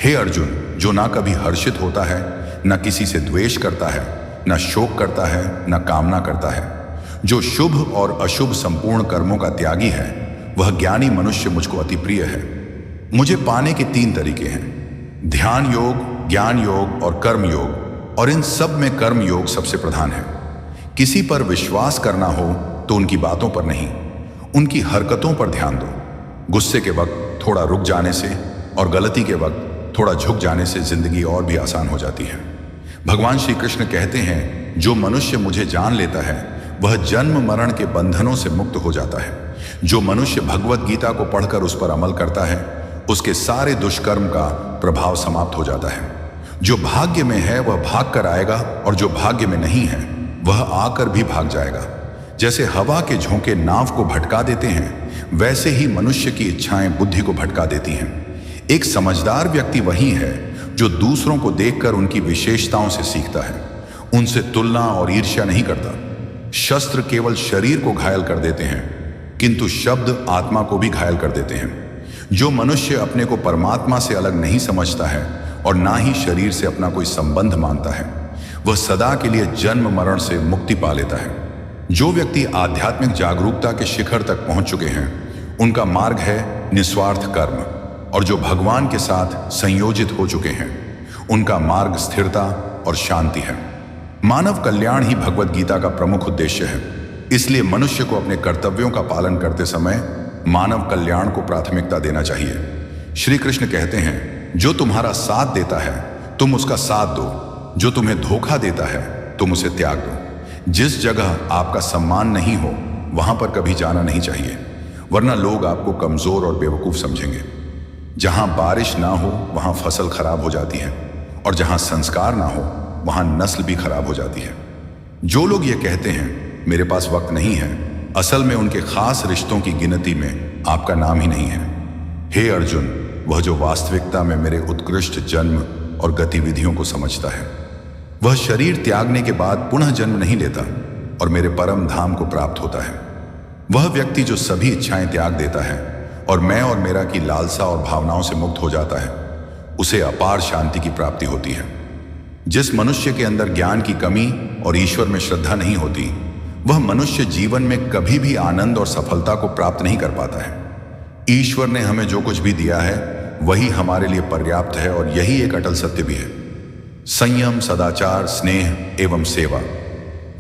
हे अर्जुन, जो ना कभी हर्षित होता है, न किसी से द्वेष करता है, न शोक करता है, न कामना करता है, जो शुभ और अशुभ संपूर्ण कर्मों का त्यागी है, वह ज्ञानी मनुष्य मुझको अति प्रिय है। मुझे पाने के 3 तरीके हैं: ध्यान योग, ज्ञान योग और कर्म योग, और इन सब में कर्म योग सबसे प्रधान है। किसी पर विश्वास करना हो तो उनकी बातों पर नहीं, उनकी हरकतों पर ध्यान दो। गुस्से के वक्त थोड़ा रुक जाने से और गलती के वक्त थोड़ा झुक जाने से जिंदगी और भी आसान हो जाती है। भगवान श्री कृष्ण कहते हैं, जो मनुष्य मुझे जान लेता है वह जन्म मरण के बंधनों से मुक्त हो जाता है। जो मनुष्य भगवत गीता को पढ़कर उस पर अमल करता है, उसके सारे दुष्कर्म का प्रभाव समाप्त हो जाता है। जो भाग्य में है वह भाग कर आएगा, और जो भाग्य में नहीं है वह आकर भी भाग जाएगा। जैसे हवा के झोंके नाव को भटका देते हैं, वैसे ही मनुष्य की इच्छाएं बुद्धि को भटका देती हैं। एक समझदार व्यक्ति वही है जो दूसरों को देखकर उनकी विशेषताओं से सीखता है, उनसे तुलना और ईर्ष्या नहीं करता। शस्त्र केवल शरीर को घायल कर देते हैं, किंतु शब्द आत्मा को भी घायल कर देते हैं। जो मनुष्य अपने को परमात्मा से अलग नहीं समझता है और ना ही शरीर से अपना कोई संबंध मानता है, वह सदा के लिए जन्म मरण से मुक्ति पा लेता है। जो व्यक्ति आध्यात्मिक जागरूकता के शिखर तक पहुंच चुके हैं, उनका मार्ग है निस्वार्थ कर्म, और जो भगवान के साथ संयोजित हो चुके हैं, उनका मार्ग स्थिरता और शांति है। मानव कल्याण ही भगवत गीता का प्रमुख उद्देश्य है। इसलिए मनुष्य को अपने कर्तव्यों का पालन करते समय मानव कल्याण को प्राथमिकता देना चाहिए। श्री कृष्ण कहते हैं, जो तुम्हारा साथ देता है तुम उसका साथ दो, जो तुम्हें धोखा देता है तुम उसे त्याग दो। जिस जगह आपका सम्मान नहीं हो वहां पर कभी जाना नहीं चाहिए, वरना लोग आपको कमजोर और बेवकूफ समझेंगे। जहां बारिश ना हो वहां फसल खराब हो जाती है, और जहां संस्कार ना हो वहां नस्ल भी खराब हो जाती है। जो लोग ये कहते हैं मेरे पास वक्त नहीं है, असल में उनके खास रिश्तों की गिनती में आपका नाम ही नहीं है। हे अर्जुन, वह जो वास्तविकता में मेरे उत्कृष्ट जन्म और गतिविधियों को समझता है, वह शरीर त्यागने के बाद पुनः जन्म नहीं लेता और मेरे परम धाम को प्राप्त होता है। वह व्यक्ति जो सभी इच्छाएं त्याग देता है और मैं और मेरा की लालसा और भावनाओं से मुक्त हो जाता है, उसे अपार शांति की प्राप्ति होती है। जिस मनुष्य के अंदर ज्ञान की कमी और ईश्वर में श्रद्धा नहीं होती, वह मनुष्य जीवन में कभी भी आनंद और सफलता को प्राप्त नहीं कर पाता है। ईश्वर ने हमें जो कुछ भी दिया है वही हमारे लिए पर्याप्त है, और यही एक अटल सत्य भी है। संयम, सदाचार, स्नेह एवं सेवा,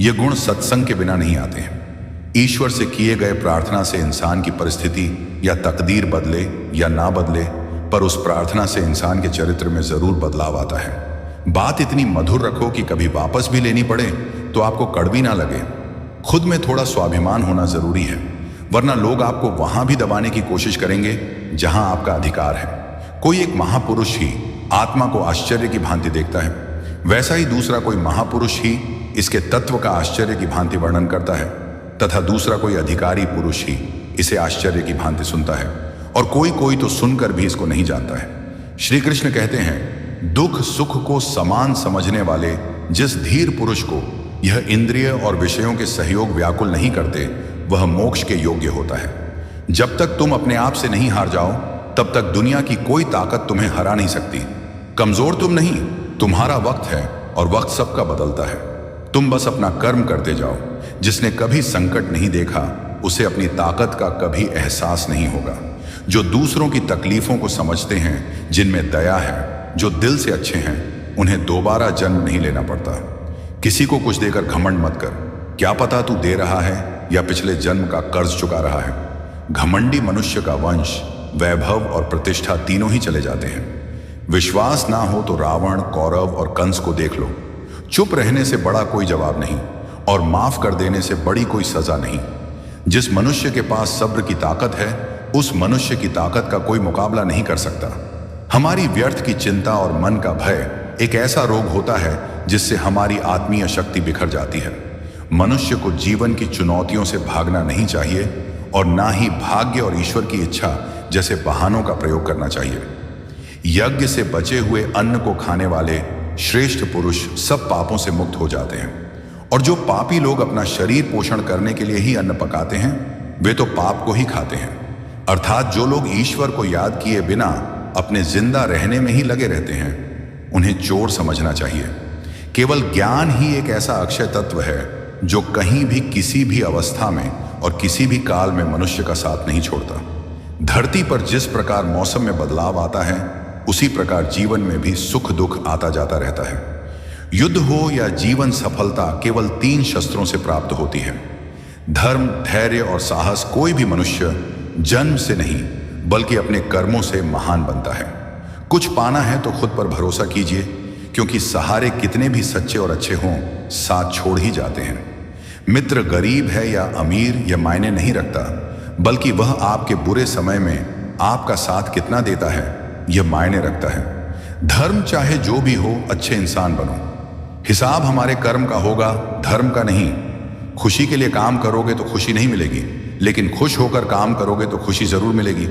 ये गुण सत्संग के बिना नहीं आते हैं। ईश्वर से किए गए प्रार्थना से इंसान की परिस्थिति या तकदीर बदले या ना बदले, पर उस प्रार्थना से इंसान के चरित्र में जरूर बदलाव आता है। बात इतनी मधुर रखो कि कभी वापस भी लेनी पड़े तो आपको कड़वी ना लगे। खुद में थोड़ा स्वाभिमान होना जरूरी है, वरना लोग आपको वहां भी दबाने की कोशिश करेंगे जहां आपका अधिकार है। कोई एक महापुरुष ही आत्मा को आश्चर्य की भांति देखता है, वैसा ही दूसरा कोई महापुरुष ही इसके तत्व का आश्चर्य की भांति वर्णन करता है। तथा दूसरा कोई अधिकारी पुरुष ही इसे आश्चर्य की भांति सुनता है, और कोई कोई तो सुनकर भी इसको नहीं जानता है। श्री कृष्ण कहते हैं, दुख सुख को समान समझने वाले जिस धीर पुरुष को यह इंद्रिय और विषयों के सहयोग व्याकुल नहीं करते, वह मोक्ष के योग्य होता है। जब तक तुम अपने आप से नहीं हार जाओ, तब तक दुनिया की कोई ताकत तुम्हें हरा नहीं सकती। कमजोर तुम नहीं, तुम्हारा वक्त है, और वक्त सबका बदलता है। तुम बस अपना कर्म करते जाओ। जिसने कभी संकट नहीं देखा, उसे अपनी ताकत का कभी एहसास नहीं होगा। जो दूसरों की तकलीफों को समझते हैं, जिनमें दया है, जो दिल से अच्छे हैं, उन्हें दोबारा जन्म नहीं लेना पड़ता। किसी को कुछ देकर घमंड मत कर। क्या पता तू दे रहा है या पिछले जन्म का कर्ज चुका रहा है। घमंडी मनुष्य का वंश, वैभव और प्रतिष्ठा तीनों ही चले जाते हैं। विश्वास ना हो तो रावण, कौरव और कंस को देख लो। चुप रहने से बड़ा कोई जवाब नहीं, और माफ कर देने से बड़ी कोई सजा नहीं। जिस मनुष्य के पास सब्र की ताकत है, उस मनुष्य की ताकत का कोई मुकाबला नहीं कर सकता। हमारी व्यर्थ की चिंता और मन का भय एक ऐसा रोग होता है जिससे हमारी आत्मीय शक्ति बिखर जाती है। मनुष्य को जीवन की चुनौतियों से भागना नहीं चाहिए, और ना ही भाग्य और ईश्वर की इच्छा जैसे बहानों का प्रयोग करना चाहिए। यज्ञ से बचे हुए अन्न को खाने वाले श्रेष्ठ पुरुष सब पापों से मुक्त हो जाते हैं, और जो पापी लोग अपना शरीर पोषण करने के लिए ही अन्न पकाते हैं, वे तो पाप को ही खाते हैं। अर्थात जो लोग ईश्वर को याद किए बिना अपने जिंदा रहने में ही लगे रहते हैं, उन्हें चोर समझना चाहिए। केवल ज्ञान ही एक ऐसा अक्षय तत्व है जो कहीं भी, किसी भी अवस्था में और किसी भी काल में मनुष्य का साथ नहीं छोड़ता। धरती पर जिस प्रकार मौसम में बदलाव आता है, उसी प्रकार जीवन में भी सुख दुख आता जाता रहता है। युद्ध हो या जीवन सफलता केवल 3 शस्त्रों से प्राप्त होती है। धर्म, धैर्य और साहस कोई भी मनुष्य जन्म से नहीं, बल्कि अपने कर्मों से महान बनता है। कुछ पाना है तो खुद पर भरोसा कीजिए, क्योंकि सहारे कितने भी सच्चे और अच्छे हों, साथ छोड़ ही जाते हैं। मित्र गरीब है या अमीर यह मायने नहीं रखता, बल्कि वह आपके बुरे समय में आपका साथ कितना देता है, यह मायने रखता है। धर्म चाहे जो भी हो, अच्छे इंसान बनो। हिसाब हमारे कर्म का होगा, धर्म का नहीं। खुशी के लिए काम करोगे तो खुशी नहीं मिलेगी, लेकिन खुश होकर काम करोगे तो खुशी जरूर मिलेगी।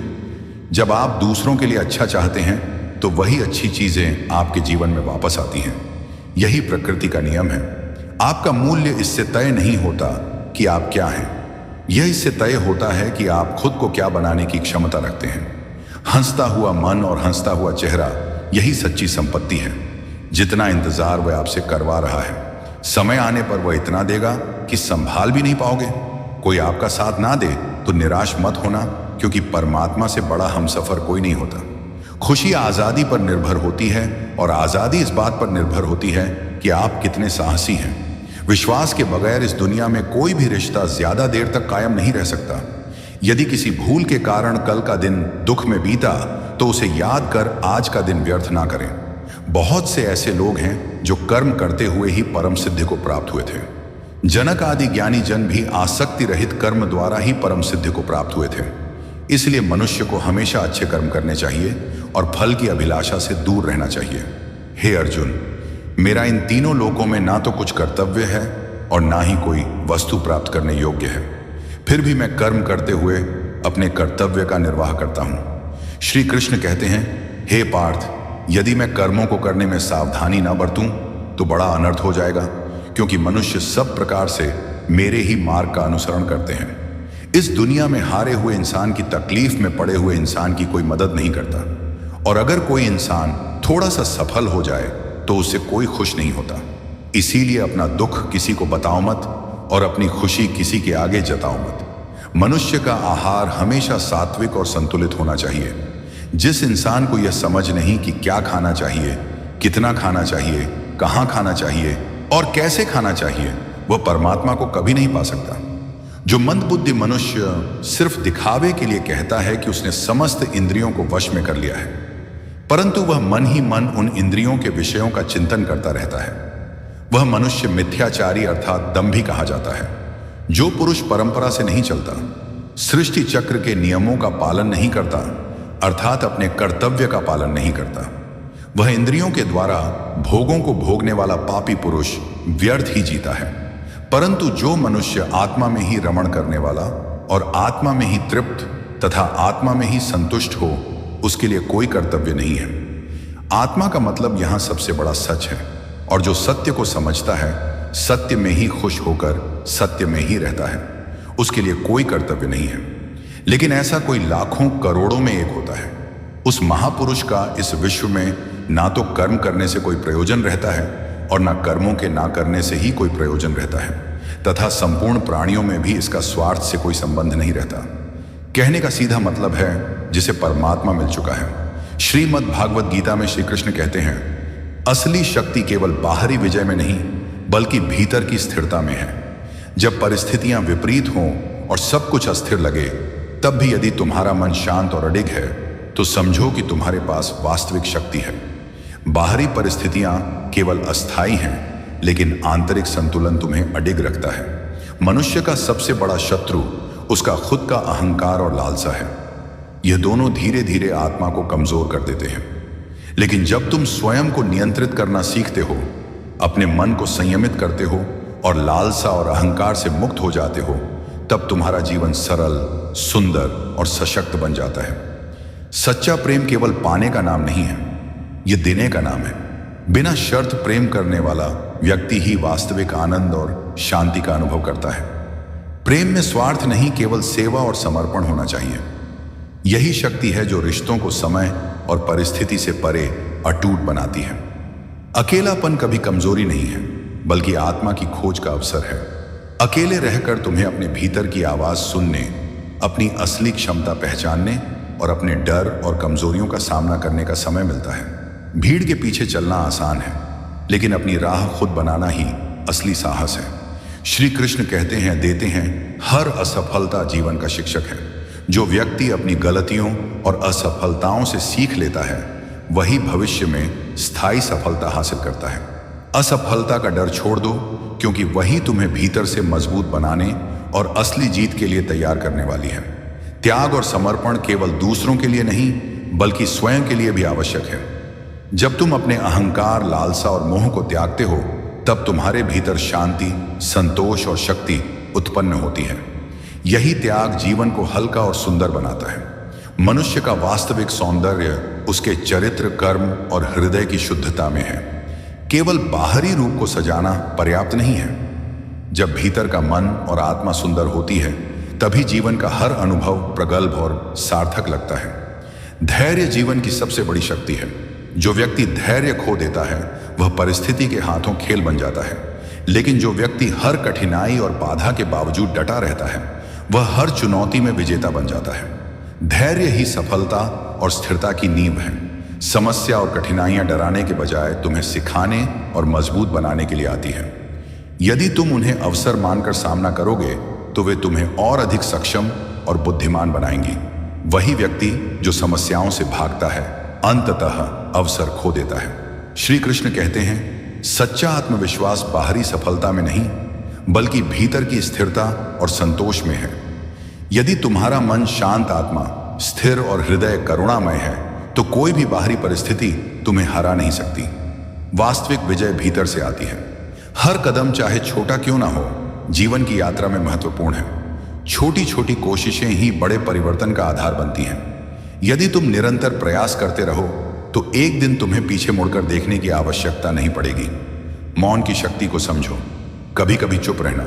जब आप दूसरों के लिए अच्छा चाहते हैं, तो वही अच्छी चीजें आपके जीवन में वापस आती हैं। यही प्रकृति का नियम है। आपका मूल्य इससे तय नहीं होता कि आप क्या हैं, यह इससे तय होता है कि आप खुद को क्या बनाने की क्षमता रखते हैं। हंसता हुआ मन और हंसता हुआ चेहरा, यही सच्ची संपत्ति है। जितना इंतजार वह आपसे करवा रहा है, समय आने पर वह इतना देगा कि संभाल भी नहीं पाओगे। कोई आपका साथ ना दे तो निराश मत होना, क्योंकि परमात्मा से बड़ा हमसफर कोई नहीं होता। खुशी आजादी पर निर्भर होती है, और आजादी इस बात पर निर्भर होती है कि आप कितने साहसी हैं। विश्वास के बगैर इस दुनिया में कोई भी रिश्ता ज्यादा देर तक कायम नहीं रह सकता। यदि किसी भूल के कारण कल का दिन दुख में बीता, तो उसे याद कर आज का दिन व्यर्थ ना करें। बहुत से ऐसे लोग हैं जो कर्म करते हुए ही परम सिद्धि को प्राप्त हुए थे। जनक आदि ज्ञानी जन भी आसक्ति रहित कर्म द्वारा ही परम सिद्धि को प्राप्त हुए थे। इसलिए मनुष्य को हमेशा अच्छे कर्म करने चाहिए और फल की अभिलाषा से दूर रहना चाहिए। हे अर्जुन, मेरा इन तीनों लोकों में ना तो कुछ कर्तव्य है और ना ही कोई वस्तु प्राप्त करने योग्य है, फिर भी मैं कर्म करते हुए अपने कर्तव्य का निर्वाह करता हूँ। श्री कृष्ण कहते हैं, हे पार्थ, यदि मैं कर्मों को करने में सावधानी ना बरतूं तो बड़ा अनर्थ हो जाएगा, क्योंकि मनुष्य सब प्रकार से मेरे ही मार्ग का अनुसरण करते हैं। इस दुनिया में हारे हुए इंसान की तकलीफ में पड़े हुए इंसान की कोई मदद नहीं करता, और अगर कोई इंसान थोड़ा सा सफल हो जाए तो उससे कोई खुश नहीं होता। इसीलिए अपना दुख किसी को बताओ मत और अपनी खुशी किसी के आगे जताओ मत। मनुष्य का आहार हमेशा सात्विक और संतुलित होना चाहिए। जिस इंसान को यह समझ नहीं कि क्या खाना चाहिए, कितना खाना चाहिए, कहाँ खाना चाहिए और कैसे खाना चाहिए, वह परमात्मा को कभी नहीं पा सकता। जो मंदबुद्धि मनुष्य सिर्फ दिखावे के लिए कहता है कि उसने समस्त इंद्रियों को वश में कर लिया है, परंतु वह मन ही मन उन इंद्रियों के विषयों का चिंतन करता रहता है, वह मनुष्य मिथ्याचारी अर्थात दंभी कहा जाता है। जो पुरुष परंपरा से नहीं चलता, सृष्टि चक्र के नियमों का पालन नहीं करता, अर्थात अपने कर्तव्य का पालन नहीं करता, वह इंद्रियों के द्वारा भोगों को भोगने वाला पापी पुरुष व्यर्थ ही जीता है। परंतु जो मनुष्य आत्मा में ही रमण करने वाला और आत्मा में ही तृप्त तथा आत्मा में ही संतुष्ट हो, उसके लिए कोई कर्तव्य नहीं है। आत्मा का मतलब यहां सबसे बड़ा सच है, और जो सत्य को समझता है सत्य में ही खुश होकर सत्य में ही रहता है, उसके लिए कोई कर्तव्य नहीं है। लेकिन ऐसा कोई लाखों करोड़ों में एक होता है। उस महापुरुष का इस विश्व में ना तो कर्म करने से कोई प्रयोजन रहता है और ना कर्मों के ना करने से ही कोई प्रयोजन रहता है, तथा संपूर्ण प्राणियों में भी इसका स्वार्थ से कोई संबंध नहीं रहता। कहने का सीधा मतलब है जिसे परमात्मा मिल चुका है। श्रीमद् भागवत गीता में श्री कृष्ण कहते हैं, असली शक्ति केवल बाहरी विजय में नहीं बल्कि भीतर की स्थिरता में है। जब परिस्थितियां विपरीत हों और सब कुछ अस्थिर लगे, तब भी यदि तुम्हारा मन शांत और अडिग है तो समझो कि तुम्हारे पास वास्तविक शक्ति है। बाहरी परिस्थितियां केवल अस्थायी हैं, लेकिन आंतरिक संतुलन तुम्हें अडिग रखता है। मनुष्य का सबसे बड़ा शत्रु उसका खुद का अहंकार और लालसा है। यह दोनों धीरे धीरे आत्मा को कमजोर कर देते हैं। लेकिन जब तुम स्वयं को नियंत्रित करना सीखते हो, अपने मन को संयमित करते हो और लालसा और अहंकार से मुक्त हो जाते हो, तब तुम्हारा जीवन सरल, सुंदर और सशक्त बन जाता है। सच्चा प्रेम केवल पाने का नाम नहीं है, यह देने का नाम है। बिना शर्त प्रेम करने वाला व्यक्ति ही वास्तविक आनंद और शांति का अनुभव करता है। प्रेम में स्वार्थ नहीं, केवल सेवा और समर्पण होना चाहिए। यही शक्ति है जो रिश्तों को समय और परिस्थिति से परे अटूट बनाती है। अकेलापन कभी कमजोरी नहीं है, बल्कि आत्मा की खोज का अवसर है। अकेले रहकर तुम्हें अपने भीतर की आवाज सुनने, अपनी असली क्षमता पहचानने और अपने डर और कमजोरियों का सामना करने का समय मिलता है। भीड़ के पीछे चलना आसान है, लेकिन अपनी राह खुद बनाना ही असली साहस है। श्री कृष्ण कहते हैं, देते हैं, हर असफलता जीवन का शिक्षक है। जो व्यक्ति अपनी गलतियों और असफलताओं से सीख लेता है, वही भविष्य में स्थायी सफलता हासिल करता है। असफलता का डर छोड़ दो, क्योंकि वही तुम्हें भीतर से मजबूत बनाने और असली जीत के लिए तैयार करने वाली है। त्याग और समर्पण केवल दूसरों के लिए नहीं, बल्कि स्वयं के लिए भी आवश्यक है। जब तुम अपने अहंकार, लालसा और मोह को त्यागते हो, तब तुम्हारे भीतर शांति, संतोष और शक्ति उत्पन्न होती है। यही त्याग जीवन को हल्का और सुंदर बनाता है। मनुष्य का वास्तविक सौंदर्य उसके चरित्र, कर्म और हृदय की शुद्धता में है। केवल बाहरी रूप को सजाना पर्याप्त नहीं है। जब भीतर का मन और आत्मा सुंदर होती है, तभी जीवन का हर अनुभव प्रगल्भ और सार्थक लगता है। धैर्य जीवन की सबसे बड़ी शक्ति है। जो व्यक्ति धैर्य खो देता है, वह परिस्थिति के हाथों खेल बन जाता है। लेकिन जो व्यक्ति हर कठिनाई और बाधा के बावजूद डटा रहता है, वह हर चुनौती में विजेता बन जाता है। धैर्य ही सफलता और स्थिरता की नींव है। समस्या और कठिनाइयां डराने के बजाय तुम्हें सिखाने और मजबूत बनाने के लिए आती है। यदि तुम उन्हें अवसर मानकर सामना करोगे, तो वे तुम्हें और अधिक सक्षम और बुद्धिमान बनाएंगी। वही व्यक्ति जो समस्याओं से भागता है, अंततः अवसर खो देता है। श्री कृष्ण कहते हैं, सच्चा आत्मविश्वास बाहरी सफलता में नहीं, बल्कि भीतर की स्थिरता और संतोष में है। यदि तुम्हारा मन शांत आत्मा, स्थिर और हृदय करुणामय है, तो कोई भी बाहरी परिस्थिति तुम्हें हरा नहीं सकती। वास्तविक विजय भीतर से आती है। हर कदम चाहे छोटा क्यों ना हो, जीवन की यात्रा में महत्वपूर्ण है। छोटी छोटी कोशिशें ही बड़े परिवर्तन का आधार बनती हैं। यदि तुम निरंतर प्रयास करते रहो, तो एक दिन तुम्हें पीछे मुड़कर देखने की आवश्यकता नहीं पड़ेगी। मौन की शक्ति को समझो। कभी कभी चुप रहना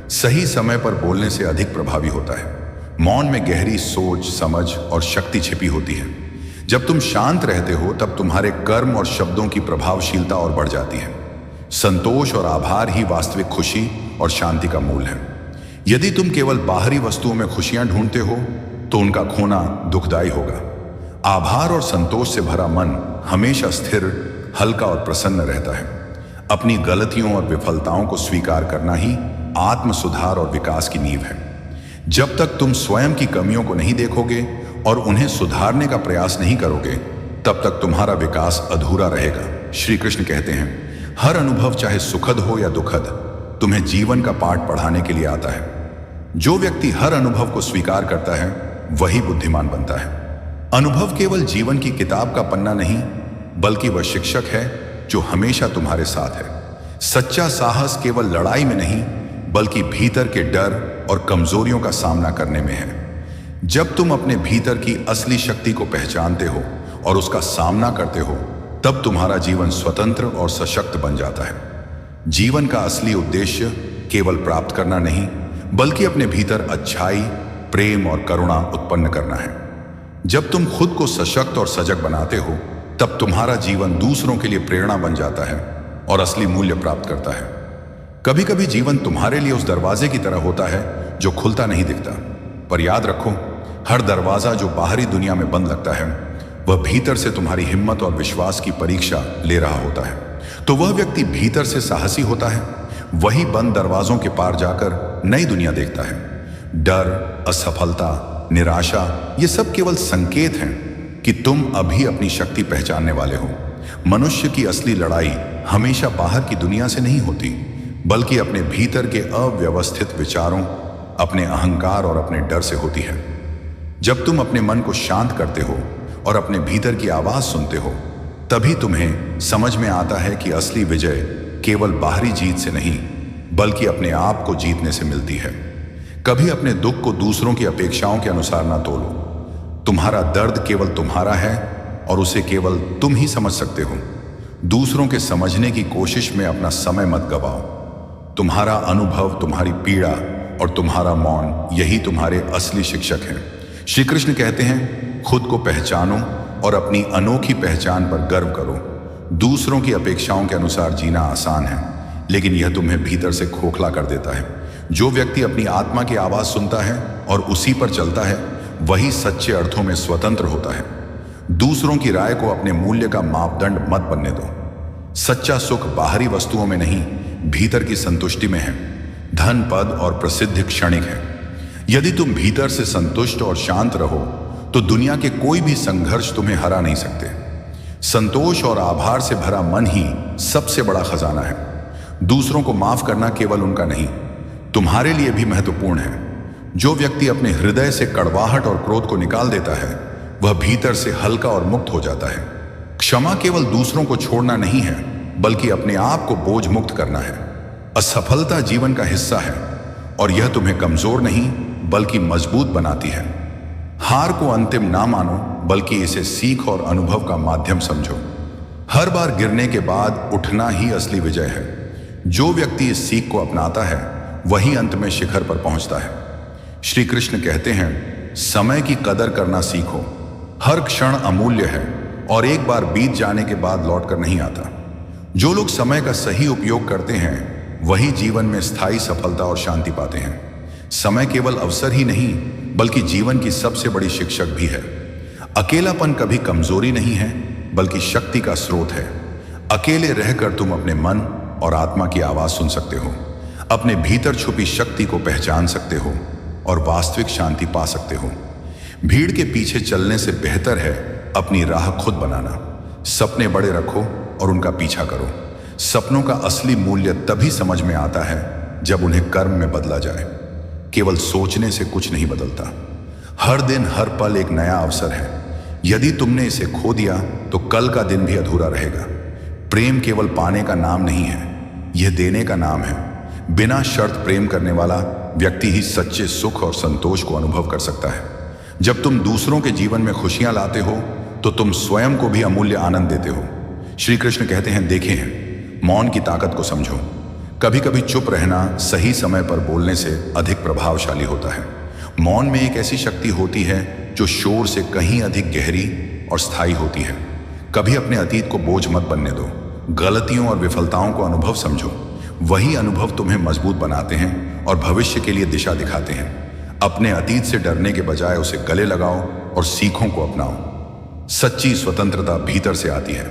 सही समय पर बोलने से अधिक प्रभावी होता है। मौन में गहरी सोच, समझ और शक्ति छिपी होती है। जब तुम शांत रहते हो, तब तुम्हारे कर्म और शब्दों की प्रभावशीलता और बढ़ जाती है। संतोष और आभार ही वास्तविक खुशी और शांति का मूल है। यदि तुम केवल बाहरी वस्तुओं में खुशियां ढूंढते हो, तो उनका खोना दुखदायी होगा। आभार और संतोष से भरा मन हमेशा स्थिर, हल्का और प्रसन्न रहता है। अपनी गलतियों और विफलताओं को स्वीकार करना ही आत्म सुधार और विकास की नींव है। जब तक तुम स्वयं की कमियों को नहीं देखोगे और उन्हें सुधारने का प्रयास नहीं करोगे, तब तक तुम्हारा विकास अधूरा रहेगा। श्री कृष्ण कहते हैं, हर अनुभव चाहे सुखद हो या दुखद, तुम्हें जीवन का पाठ पढ़ाने के लिए आता है। जो व्यक्ति हर अनुभव को स्वीकार करता है, वही बुद्धिमान बनता है। अनुभव केवल जीवन की किताब का पन्ना नहीं, बल्कि वह शिक्षक है जो हमेशा तुम्हारे साथ है। सच्चा साहस केवल लड़ाई में नहीं, बल्कि भीतर के डर और कमजोरियों का सामना करने में है। जब तुम अपने भीतर की असली शक्ति को पहचानते हो और उसका सामना करते हो, तब तुम्हारा जीवन स्वतंत्र और सशक्त बन जाता है। जीवन का असली उद्देश्य केवल प्राप्त करना नहीं, बल्कि अपने भीतर अच्छाई, प्रेम और करुणा उत्पन्न करना है। जब तुम खुद को सशक्त और सजग बनाते हो, तब तुम्हारा जीवन दूसरों के लिए प्रेरणा बन जाता है और असली मूल्य प्राप्त करता है। कभी कभी जीवन तुम्हारे लिए उस दरवाजे की तरह होता है जो खुलता नहीं दिखता, पर याद रखो, हर दरवाजा जो बाहरी दुनिया में बंद लगता है, वह भीतर से तुम्हारी हिम्मत और विश्वास की परीक्षा ले रहा होता है। तो वह व्यक्ति भीतर से साहसी होता है, वही बंद दरवाजों के पार जाकर नई दुनिया देखता है। डर, असफलता, निराशा, ये सब केवल संकेत हैं कि तुम अभी अपनी शक्ति पहचानने वाले हो। मनुष्य की असली लड़ाई हमेशा बाहर की दुनिया से नहीं होती, बल्कि अपने भीतर के अव्यवस्थित विचारों, अपने अहंकार और अपने डर से होती है। जब तुम अपने मन को शांत करते हो और अपने भीतर की आवाज सुनते हो, तभी तुम्हें समझ में आता है कि असली विजय केवल बाहरी जीत से नहीं, बल्कि अपने आप को जीतने से मिलती है। कभी अपने दुख को दूसरों की अपेक्षाओं के अनुसार ना तोलो। तुम्हारा दर्द केवल तुम्हारा है और उसे केवल तुम ही समझ सकते हो। दूसरों के समझने की कोशिश में अपना समय मत गवाओ। तुम्हारा अनुभव, तुम्हारी पीड़ा और तुम्हारा मौन, यही तुम्हारे असली शिक्षक हैं। श्री कृष्ण कहते हैं, खुद को पहचानो और अपनी अनोखी पहचान पर गर्व करो। दूसरों की अपेक्षाओं के अनुसार जीना आसान है, लेकिन यह तुम्हें भीतर से खोखला कर देता है। जो व्यक्ति अपनी आत्मा की आवाज सुनता है और उसी पर चलता है, वही सच्चे अर्थों में स्वतंत्र होता है। दूसरों की राय को अपने मूल्य का मापदंड मत बनने दो। सच्चा सुख बाहरी वस्तुओं में नहीं, भीतर की संतुष्टि में है। धन, पद और प्रसिद्धि क्षणिक है। यदि तुम भीतर से संतुष्ट और शांत रहो, तो दुनिया के कोई भी संघर्ष तुम्हें हरा नहीं सकते। संतोष और आभार से भरा मन ही सबसे बड़ा खजाना है। दूसरों को माफ करना केवल उनका नहीं, तुम्हारे लिए भी महत्वपूर्ण है। जो व्यक्ति अपने हृदय से कड़वाहट और क्रोध को निकाल देता है, वह भीतर से हल्का और मुक्त हो जाता है। क्षमा केवल दूसरों को छोड़ना नहीं है, बल्कि अपने आप को बोझ मुक्त करना है। असफलता जीवन का हिस्सा है और यह तुम्हें कमजोर नहीं, बल्कि मजबूत बनाती है। हार को अंतिम ना मानो, बल्कि इसे सीख और अनुभव का माध्यम समझो। हर बार गिरने के बाद उठना ही असली विजय है। जो व्यक्ति इस सीख को अपनाता है, वही अंत में शिखर पर पहुंचता है। श्री कृष्ण कहते हैं, समय की कदर करना सीखो। हर क्षण अमूल्य है और एक बार बीत जाने के बाद लौटकर नहीं आता। जो लोग समय का सही उपयोग करते हैं, वही जीवन में स्थायी सफलता और शांति पाते हैं। समय केवल अवसर ही नहीं, बल्कि जीवन की सबसे बड़ी शिक्षक भी है। अकेलापन कभी कमजोरी नहीं है, बल्कि शक्ति का स्रोत है। अकेले रहकर तुम अपने मन और आत्मा की आवाज सुन सकते हो, अपने भीतर छुपी शक्ति को पहचान सकते हो और वास्तविक शांति पा सकते हो। भीड़ के पीछे चलने से बेहतर है अपनी राह खुद बनाना। सपने बड़े रखो और उनका पीछा करो। सपनों का असली मूल्य तभी समझ में आता है जब उन्हें कर्म में बदला जाए। केवल सोचने से कुछ नहीं बदलता। हर दिन, हर पल एक नया अवसर है। यदि तुमने इसे खो दिया, तो कल का दिन भी अधूरा रहेगा। प्रेम केवल पाने का नाम नहीं है, यह देने का नाम है। बिना शर्त प्रेम करने वाला व्यक्ति ही सच्चे सुख और संतोष को अनुभव कर सकता है। जब तुम दूसरों के जीवन में खुशियां लाते हो, तो तुम स्वयं को भी अमूल्य आनंद देते हो। श्री कृष्ण कहते हैं, देखे हैं, मौन की ताकत को समझो। कभी कभी चुप रहना सही समय पर बोलने से अधिक प्रभावशाली होता है। मौन में एक ऐसी शक्ति होती है जो शोर से कहीं अधिक गहरी और स्थायी होती है। कभी अपने अतीत को बोझ मत बनने दो। गलतियों और विफलताओं को अनुभव समझो। वही अनुभव तुम्हें मजबूत बनाते हैं और भविष्य के लिए दिशा दिखाते हैं। अपने अतीत से डरने के बजाय उसे गले लगाओ और सीखों को अपनाओ। सच्ची स्वतंत्रता भीतर से आती है।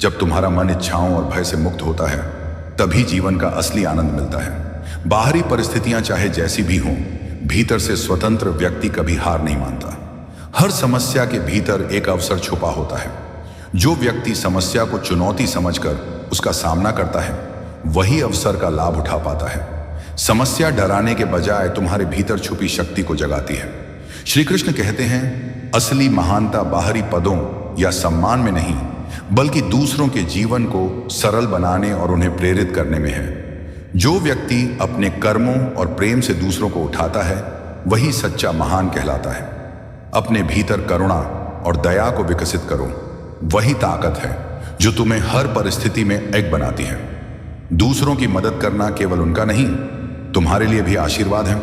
जब तुम्हारा मन इच्छाओं और भय से मुक्त होता है, तभी जीवन का असली आनंद मिलता है। बाहरी परिस्थितियां चाहे जैसी भी हों, भीतर से स्वतंत्र व्यक्ति कभी हार नहीं मानता। हर समस्या के भीतर एक अवसर छुपा होता है। जो व्यक्ति समस्या को चुनौती समझकर उसका सामना करता है, वही अवसर का लाभ उठा पाता है। समस्या डराने के बजाय तुम्हारे भीतर छुपी शक्ति को जगाती है। श्री कृष्ण कहते हैं, असली महानता बाहरी पदों या सम्मान में नहीं, बल्कि दूसरों के जीवन को सरल बनाने और उन्हें प्रेरित करने में है। जो व्यक्ति अपने कर्मों और प्रेम से दूसरों को उठाता है वही सच्चा महान कहलाता है। अपने भीतर करुणा और दया को विकसित करो, वही ताकत है जो तुम्हें हर परिस्थिति में एक बनाती है। दूसरों की मदद करना केवल उनका नहीं, तुम्हारे लिए भी आशीर्वाद है।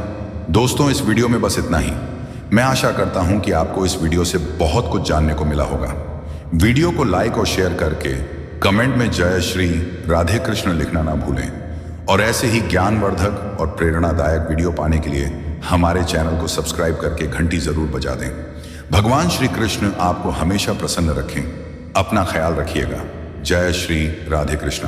दोस्तों, इस वीडियो में बस इतना ही। मैं आशा करता हूं कि आपको इस वीडियो से बहुत कुछ जानने को मिला होगा। वीडियो को लाइक और शेयर करके कमेंट में जय श्री राधे कृष्ण लिखना ना भूलें और ऐसे ही ज्ञानवर्धक और प्रेरणादायक वीडियो पाने के लिए हमारे चैनल को सब्सक्राइब करके घंटी जरूर बजा दें। भगवान श्री कृष्ण आपको हमेशा प्रसन्न रखें। अपना ख्याल रखिएगा। जय श्री राधे कृष्ण।